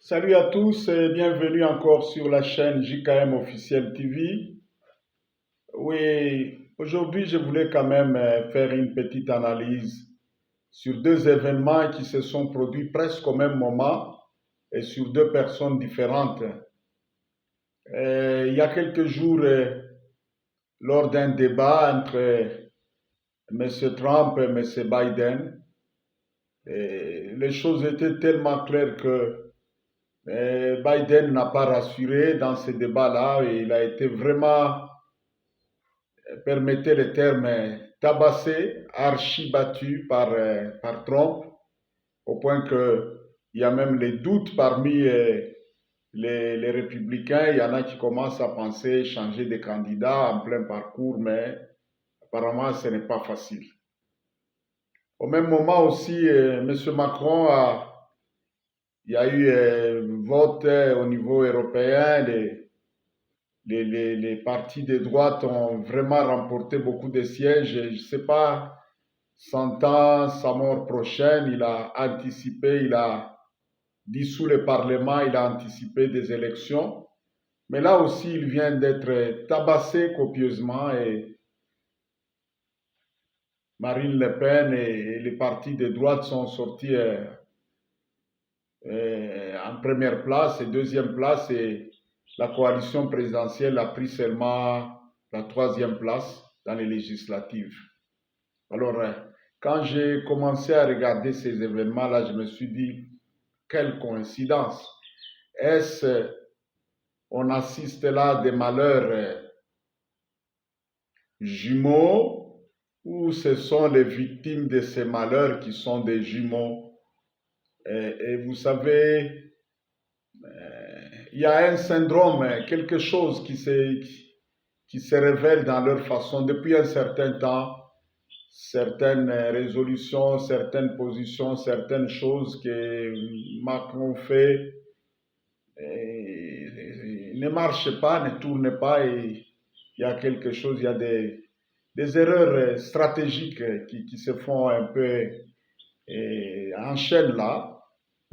Salut à tous et bienvenue encore sur la chaîne JKM Officiel TV. Oui, aujourd'hui je voulais quand même faire une petite analyse sur deux événements qui se sont produits presque au même moment et sur deux personnes différentes. Il y a quelques jours, lors d'un débat entre M. Trump et M. Biden, les choses étaient tellement claires que Biden n'a pas rassuré dans ce débat-là et il a été vraiment, permettez le terme, tabassé, archi-battu par Trump, au point qu'il y a même les doutes parmi les républicains. Il y en a qui commencent à penser changer de candidat en plein parcours, mais apparemment ce n'est pas facile. Au même moment aussi, M. Macron il y a eu vote au niveau européen. Les partis de droite ont vraiment remporté beaucoup de sièges. Et je ne sais pas, sentant sa mort prochaine, il a anticipé, il a dissous le Parlement, il a anticipé des élections. Mais là aussi, il vient d'être tabassé copieusement et Marine Le Pen et les partis de droite sont sortis en première place et deuxième place et la coalition présidentielle a pris seulement la troisième place dans les législatives. Alors, quand j'ai commencé à regarder ces événements-là, je me suis dit, quelle coïncidence. Est-ce on assiste là à des malheurs jumeaux ou ce sont les victimes de ces malheurs qui sont des jumeaux? Et vous savez, il y a un syndrome, quelque chose qui se révèle dans leur façon depuis un certain temps, certaines résolutions, certaines positions, certaines choses que Macron fait ne marchent pas, ne tournent pas et il y a quelque chose, il y a des erreurs stratégiques qui se font un peu en chaîne là.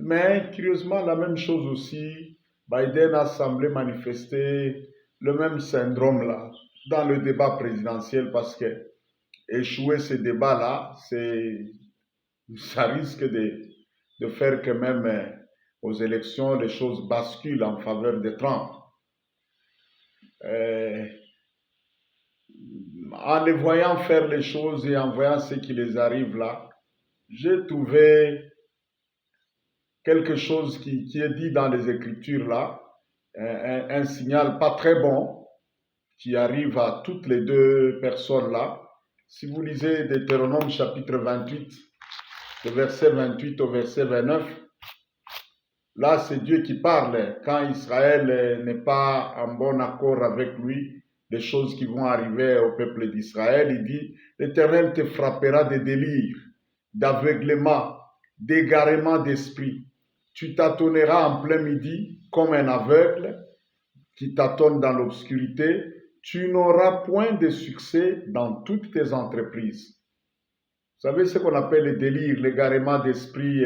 Mais curieusement, la même chose aussi, Biden a semblé manifester le même syndrome là dans le débat présidentiel parce que échouer ce débat-là, ça risque de faire que même aux élections, les choses basculent en faveur de Trump. Euh, En les voyant faire les choses et en voyant ce qui les arrive là, j'ai trouvé quelque chose qui est dit dans les Écritures là, un signal pas très bon qui arrive à toutes les deux personnes là. Si vous lisez Deutéronome chapitre 28, de verset 28 au verset 29, là c'est Dieu qui parle. Quand Israël n'est pas en bon accord avec lui, les choses qui vont arriver au peuple d'Israël, il dit, l'Éternel te frappera de délire, d'aveuglement, d'égarement d'esprit. Tu tâtonneras en plein midi comme un aveugle qui tâtonne dans l'obscurité. Tu n'auras point de succès dans toutes tes entreprises. Vous savez ce qu'on appelle le délire, l'égarement d'esprit,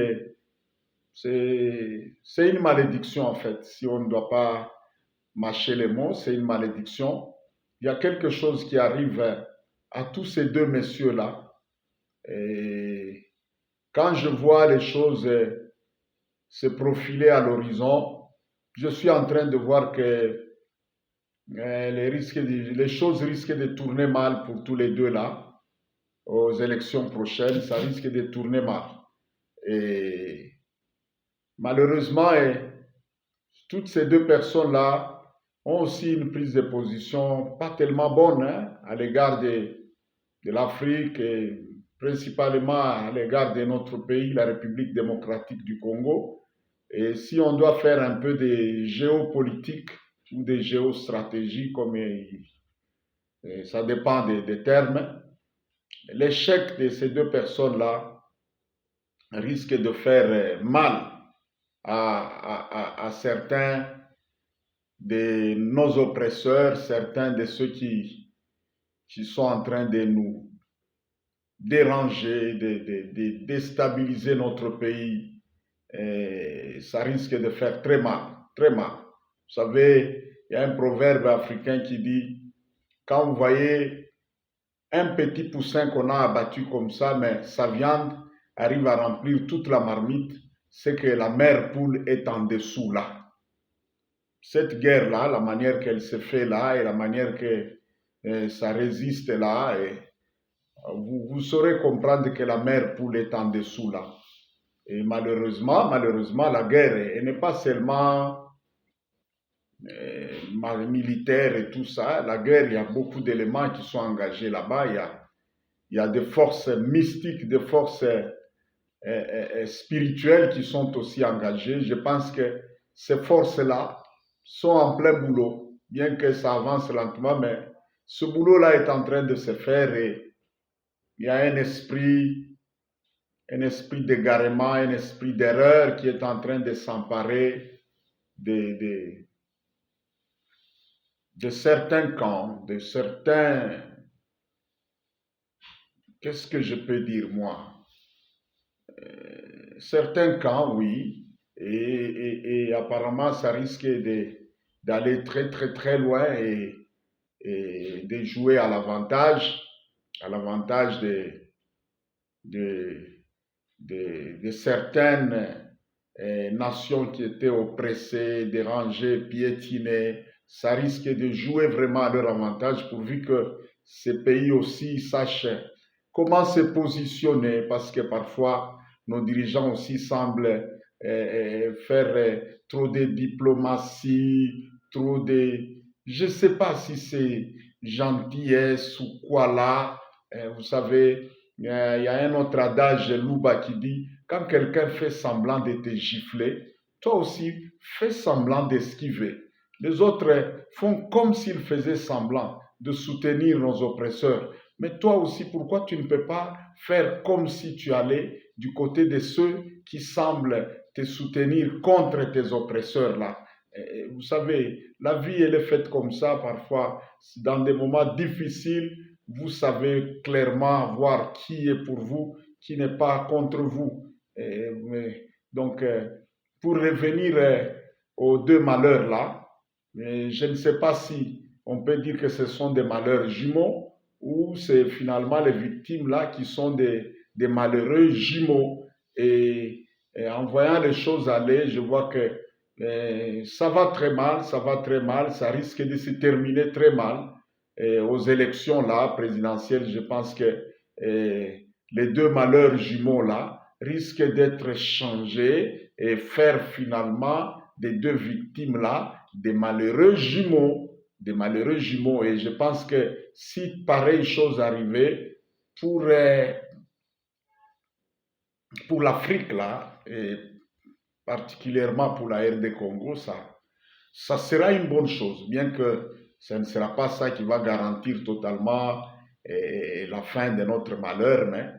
c'est une malédiction en fait. Si on ne doit pas mâcher les mots, c'est une malédiction. Il y a quelque chose qui arrive à tous ces deux messieurs-là. Et quand je vois les choses se profiler à l'horizon, je suis en train de voir que les choses risquent de tourner mal pour tous les deux là. Aux élections prochaines, ça risque de tourner mal. Et malheureusement, toutes ces deux personnes-là ont aussi une prise de position pas tellement bonne à l'égard de l'Afrique et principalement à l'égard de notre pays, la République démocratique du Congo. Et si on doit faire un peu de géopolitique ou de géostratégie, comme ça dépend des termes, l'échec de ces deux personnes-là risque de faire mal à certains de nos oppresseurs, certains de ceux qui sont en train de nous déranger, de déstabiliser notre pays. ça risque de faire très mal, très mal. Vous savez, il y a un proverbe africain qui dit, quand vous voyez un petit poussin qu'on a abattu comme ça, mais sa viande arrive à remplir toute la marmite, c'est que la mère poule est en dessous là. Cette guerre-là, la manière qu'elle se fait là et la manière que ça résiste là, et, vous saurez comprendre que la mère poule est en dessous là. Et malheureusement, la guerre, elle n'est pas seulement militaire et tout ça. La guerre, il y a beaucoup d'éléments qui sont engagés là-bas. Il y a des forces mystiques, des forces spirituelles qui sont aussi engagées. Je pense que ces forces-là sont en plein boulot, bien que ça avance lentement, mais ce boulot-là est en train de se faire et il y a un esprit d'égarement, un esprit d'erreur qui est en train de s'emparer de certains camps, de certains... Qu'est-ce que je peux dire, moi? Certains camps, oui, et apparemment, ça risque d'aller très, très, très loin et de jouer à l'avantage de certaines nations qui étaient oppressées, dérangées, piétinées. Ça risque de jouer vraiment à leur avantage pourvu que ces pays aussi sachent comment se positionner, parce que parfois nos dirigeants aussi semblent faire trop de diplomatie, trop de... Je ne sais pas si c'est gentillesse ou quoi là. Vous savez, il y a un autre adage, Louba, qui dit, quand quelqu'un fait semblant de te gifler, toi aussi, fais semblant d'esquiver. Les autres font comme s'ils faisaient semblant de soutenir nos oppresseurs. Mais toi aussi, pourquoi tu ne peux pas faire comme si tu allais du côté de ceux qui semblent te soutenir contre tes oppresseurs là? Vous savez, la vie, elle est faite comme ça parfois. Dans des moments difficiles, vous savez clairement voir qui est pour vous, qui n'est pas contre vous. Donc, pour revenir aux deux malheurs là, je ne sais pas si on peut dire que ce sont des malheurs jumeaux ou c'est finalement les victimes là qui sont des malheureux jumeaux. Et en voyant les choses aller, je vois que ça va très mal, ça va très mal, ça risque de se terminer très mal. Et aux élections là, présidentielles, je pense que les deux malheurs jumeaux là risquent d'être changés et faire finalement des deux victimes là des malheureux jumeaux, des malheureux jumeaux. Et je pense que si pareille chose arrivait pour l'Afrique là, et particulièrement pour la RD Congo, ça sera une bonne chose, bien que ce ne sera pas ça qui va garantir totalement la fin de notre malheur, mais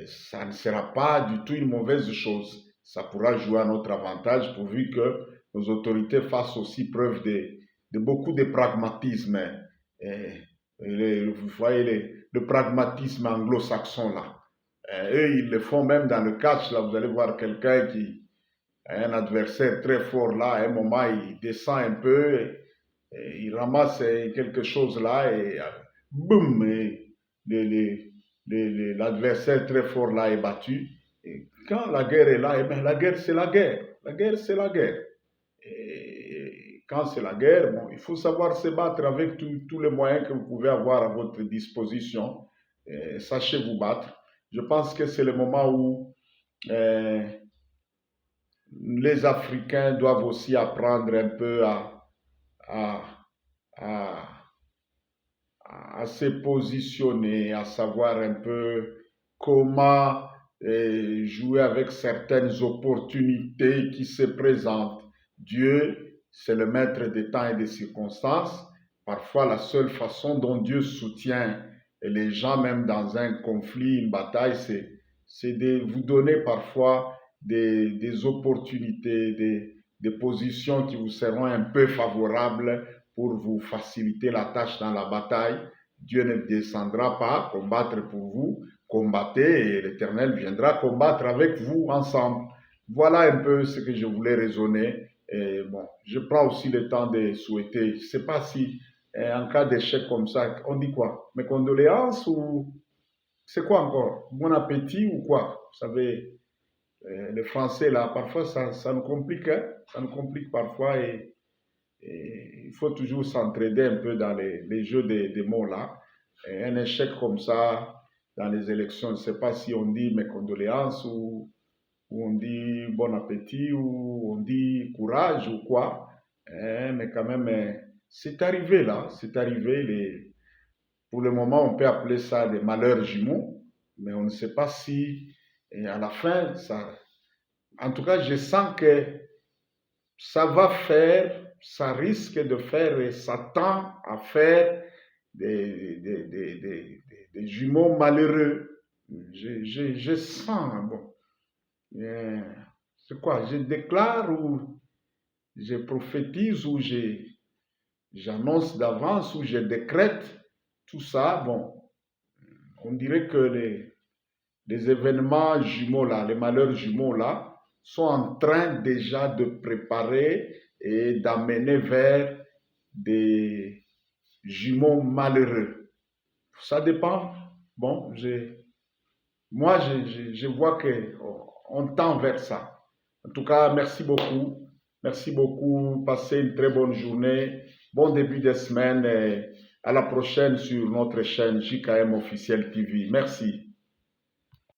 ça ne sera pas du tout une mauvaise chose. Ça pourra jouer à notre avantage pourvu que nos autorités fassent aussi preuve de beaucoup de pragmatisme. Vous voyez le pragmatisme anglo-saxon là. Eux, ils le font même dans le catch. Là, vous allez voir quelqu'un qui a un adversaire très fort là. À un moment, il descend un peu, et il ramasse quelque chose là et boum, l'adversaire très fort là est battu. Et quand la guerre est là, eh bien, la guerre, c'est la guerre. La guerre, c'est la guerre. Et quand c'est la guerre, bon, il faut savoir se battre avec tous les moyens que vous pouvez avoir à votre disposition. Sachez vous battre. Je pense que c'est le moment où les Africains doivent aussi apprendre un peu à, à, à se positionner, à savoir un peu comment jouer avec certaines opportunités qui se présentent. Dieu, c'est le maître des temps et des circonstances. Parfois, la seule façon dont Dieu soutient les gens, même dans un conflit, une bataille, c'est de vous donner parfois des opportunités, des positions qui vous seront un peu favorables pour vous faciliter la tâche dans la bataille. Dieu ne descendra pas combattre pour vous, combattez et l'Éternel viendra combattre avec vous ensemble. Voilà un peu ce que je voulais raisonner. Et bon, je prends aussi le temps de souhaiter. Je ne sais pas si, en cas d'échec comme ça, on dit quoi? Mes condoléances ou c'est quoi encore? Bon appétit ou quoi? Vous savez, le français là, parfois ça nous complique, hein? Ça nous complique parfois et il faut toujours s'entraider un peu dans les jeux des mots là. Et un échec comme ça dans les élections, je ne sais pas si on dit mes condoléances ou on dit bon appétit ou on dit courage ou quoi. Mais quand même, c'est arrivé là, c'est arrivé. Pour le moment, on peut appeler ça des malheurs jumeaux, mais on ne sait pas si à la fin, ça. En tout cas, je sens que ça va faire, ça risque de faire et ça tend à faire des jumeaux malheureux. Je sens, bon, euh, c'est quoi? Je déclare ou je prophétise ou j'annonce d'avance ou je décrète tout ça. Bon, on dirait que les événements jumeaux là, les malheurs jumeaux là, sont en train déjà de préparer et d'amener vers des jumeaux malheureux. Ça dépend. Bon, moi, je vois qu'on tend vers ça. En tout cas, merci beaucoup. Merci beaucoup. Passez une très bonne journée. Bon début de semaine et à la prochaine sur notre chaîne JKM Officiel TV. Merci.